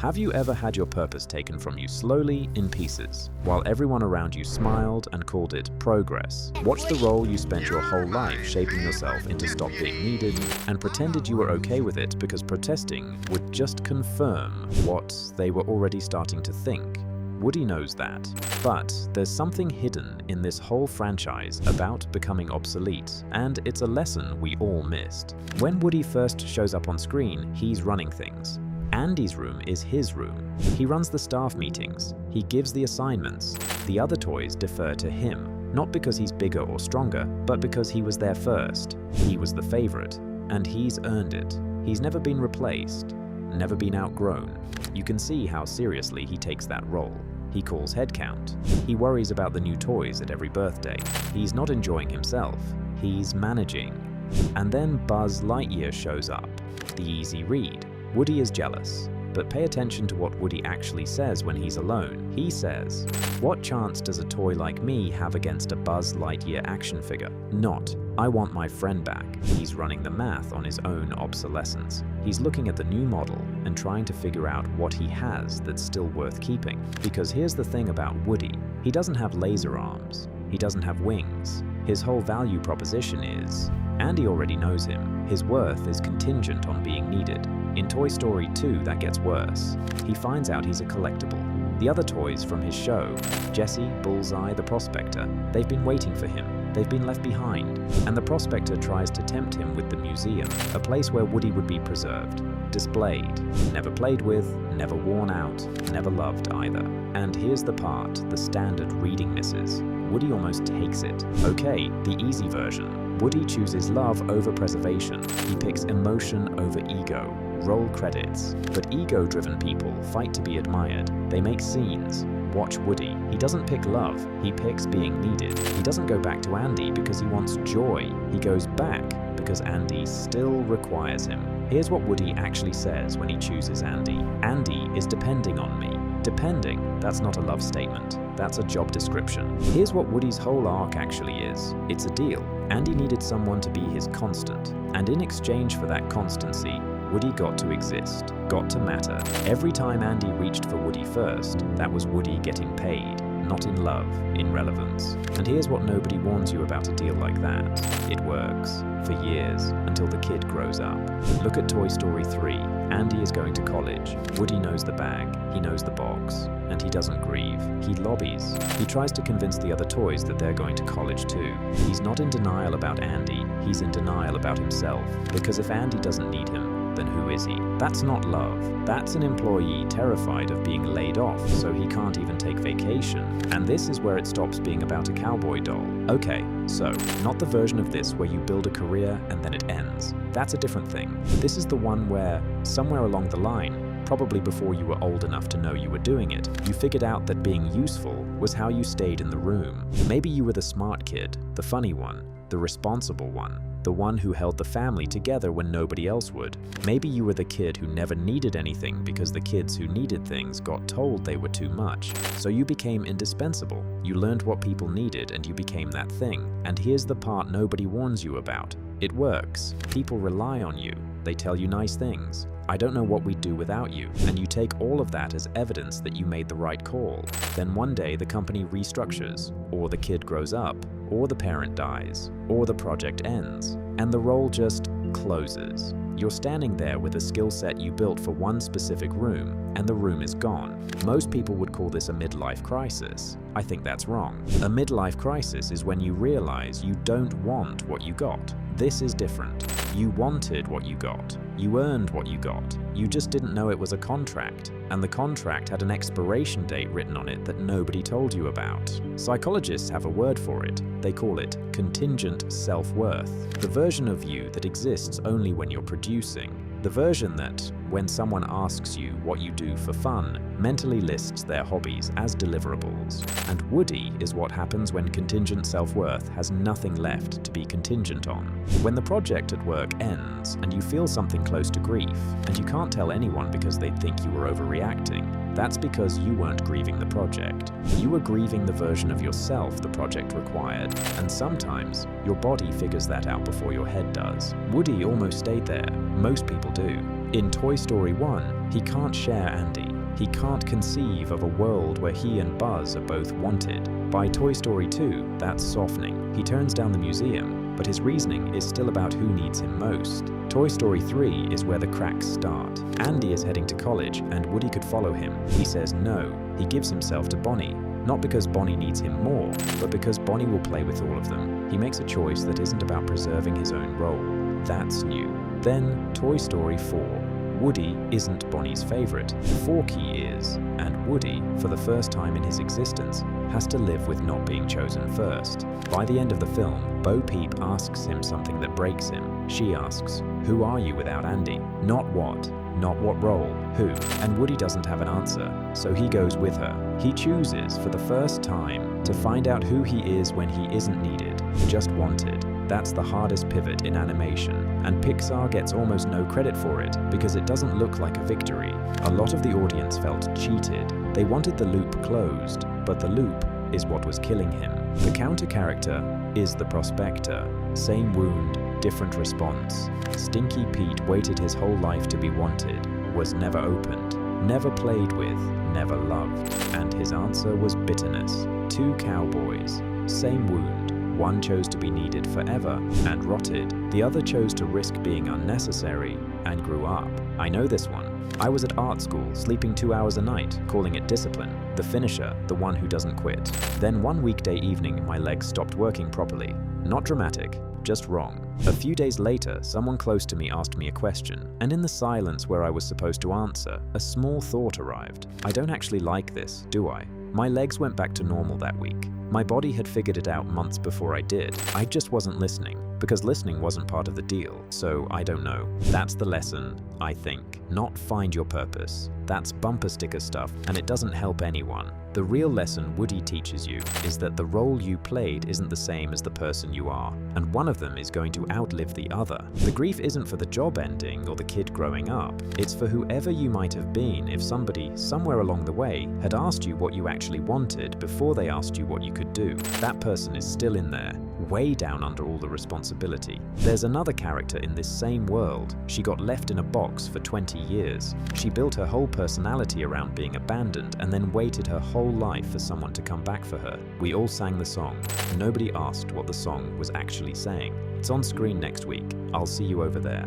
Have you ever had your purpose taken from you slowly in pieces, while everyone around you smiled and called it progress? Watch the role you spent your whole life shaping yourself into stop being needed, and pretended you were okay with it because protesting would just confirm what they were already starting to think. Woody knows that, but there's something hidden in this whole franchise about becoming obsolete, and it's a lesson we all missed. When Woody first shows up on screen, he's running things. Andy's room is his room. He runs the staff meetings. He gives the assignments. The other toys defer to him, not because he's bigger or stronger, but because he was there first. He was the favorite, and he's earned it. He's never been replaced, never been outgrown. You can see how seriously he takes that role. He calls headcount. He worries about the new toys at every birthday. He's not enjoying himself. He's managing. And then Buzz Lightyear shows up. The easy read. Woody is jealous, but pay attention to what Woody actually says when he's alone. He says, "What chance does a toy like me have against a Buzz Lightyear action figure? Not. I want my friend back." He's running the math on his own obsolescence. He's looking at the new model and trying to figure out what he has that's still worth keeping. Because here's the thing about Woody. He doesn't have laser arms. He doesn't have wings. His whole value proposition is, Andy already knows him. His worth is contingent on being needed. In Toy Story 2, that gets worse. He finds out he's a collectible. The other toys from his show, Jessie, Bullseye, the Prospector, they've been waiting for him. They've been left behind. And the Prospector tries to tempt him with the museum, a place where Woody would be preserved, displayed, never played with, never worn out, never loved either. And here's the part the standard reading misses. Woody almost takes it. Okay, the easy version. Woody chooses love over preservation. He picks emotion over ego. Roll credits. But ego-driven people fight to be admired. They make scenes. Watch Woody. He doesn't pick love. He picks being needed. He doesn't go back to Andy because he wants joy. He goes back because Andy still requires him. Here's what Woody actually says when he chooses Andy. Andy is depending on me. Depending, that's not a love statement. That's a job description. Here's what Woody's whole arc actually is. It's a deal. Andy needed someone to be his constant. And in exchange for that constancy, Woody got to exist, got to matter. Every time Andy reached for Woody first, that was Woody getting paid, not in love, in relevance. And here's what nobody warns you about a deal like that. It works. For years, until the kid grows up. Look at Toy Story 3. Andy is going to college. Woody knows the bag, he knows the box, and he doesn't grieve. He lobbies. He tries to convince the other toys that they're going to college too. He's not in denial about Andy, he's in denial about himself. Because if Andy doesn't need him, then who is he? That's not love. That's an employee terrified of being laid off, so he can't even take vacation. And this is where it stops being about a cowboy doll. Okay, so, not the version of this where you build a career and then it ends. That's a different thing. This is the one where, somewhere along the line, probably before you were old enough to know you were doing it, you figured out that being useful was how you stayed in the room. Maybe you were the smart kid, the funny one, the responsible one, the one who held the family together when nobody else would. Maybe you were the kid who never needed anything because the kids who needed things got told they were too much. So you became indispensable. You learned what people needed and you became that thing. And here's the part nobody warns you about. It works. People rely on you. They tell you nice things. I don't know what we'd do without you. And you take all of that as evidence that you made the right call. Then one day the company restructures, or the kid grows up, or the parent dies, or the project ends, and the role just closes. You're standing there with a skill set you built for one specific room, and the room is gone. Most people would call this a midlife crisis. I think that's wrong. A midlife crisis is when you realize you don't want what you got. This is different. You wanted what you got. You earned what you got. You just didn't know it was a contract. And the contract had an expiration date written on it that nobody told you about. Psychologists have a word for it. They call it contingent self-worth. The version of you that exists only when you're producing. The version that, when someone asks you what you do for fun, mentally lists their hobbies as deliverables. And Woody is what happens when contingent self-worth has nothing left to be contingent on. When the project at work ends and you feel something close to grief, and you can't tell anyone because they'd think you were overreacting, that's because you weren't grieving the project. You were grieving the version of yourself the project required, and sometimes your body figures that out before your head does. Woody almost stayed there. Most people do. In Toy Story 1, he can't share Andy. He can't conceive of a world where he and Buzz are both wanted. By Toy Story 2, that's softening. He turns down the museum, but his reasoning is still about who needs him most. Toy Story 3 is where the cracks start. Andy is heading to college, and Woody could follow him. He says no. He gives himself to Bonnie. Not because Bonnie needs him more, but because Bonnie will play with all of them. He makes a choice that isn't about preserving his own role. That's new. Then, Toy Story 4. Woody isn't Bonnie's favorite. Forky is, and Woody, for the first time in his existence, has to live with not being chosen first. By the end of the film, Bo Peep asks him something that breaks him. She asks, "Who are you without Andy?" Not what role, who. And Woody doesn't have an answer, so he goes with her. He chooses, for the first time, to find out who he is when he isn't needed, just wanted. That's the hardest pivot in animation, and Pixar gets almost no credit for it because it doesn't look like a victory. A lot of the audience felt cheated. They wanted the loop closed, but the loop is what was killing him. The counter character is the prospector. Same wound, different response. Stinky Pete waited his whole life to be wanted, was never opened, never played with, never loved, and his answer was bitterness. Two cowboys, same wound. One chose to be needed forever and rotted. The other chose to risk being unnecessary and grew up. I know this one. I was at art school, sleeping 2 hours a night, calling it discipline. The finisher, the one who doesn't quit. Then one weekday evening, my legs stopped working properly. Not dramatic, just wrong. A few days later, someone close to me asked me a question, and in the silence where I was supposed to answer, a small thought arrived. I don't actually like this, do I? My legs went back to normal that week. My body had figured it out months before I did. I just wasn't listening, because listening wasn't part of the deal, so I don't know. That's the lesson, I think. Not find your purpose. That's bumper sticker stuff, and it doesn't help anyone. The real lesson Woody teaches you is that the role you played isn't the same as the person you are, and one of them is going to outlive the other. The grief isn't for the job ending or the kid growing up. It's for whoever you might have been if somebody, somewhere along the way, had asked you what you actually wanted before they asked you what you could do. That person is still in there, way down under all the responsibility. There's another character in this same world. She got left in a box for 20 years. She built her whole personality around being abandoned and then waited her whole life for someone to come back for her. We all sang the song. Nobody asked what the song was actually saying. It's on screen next week. I'll see you over there.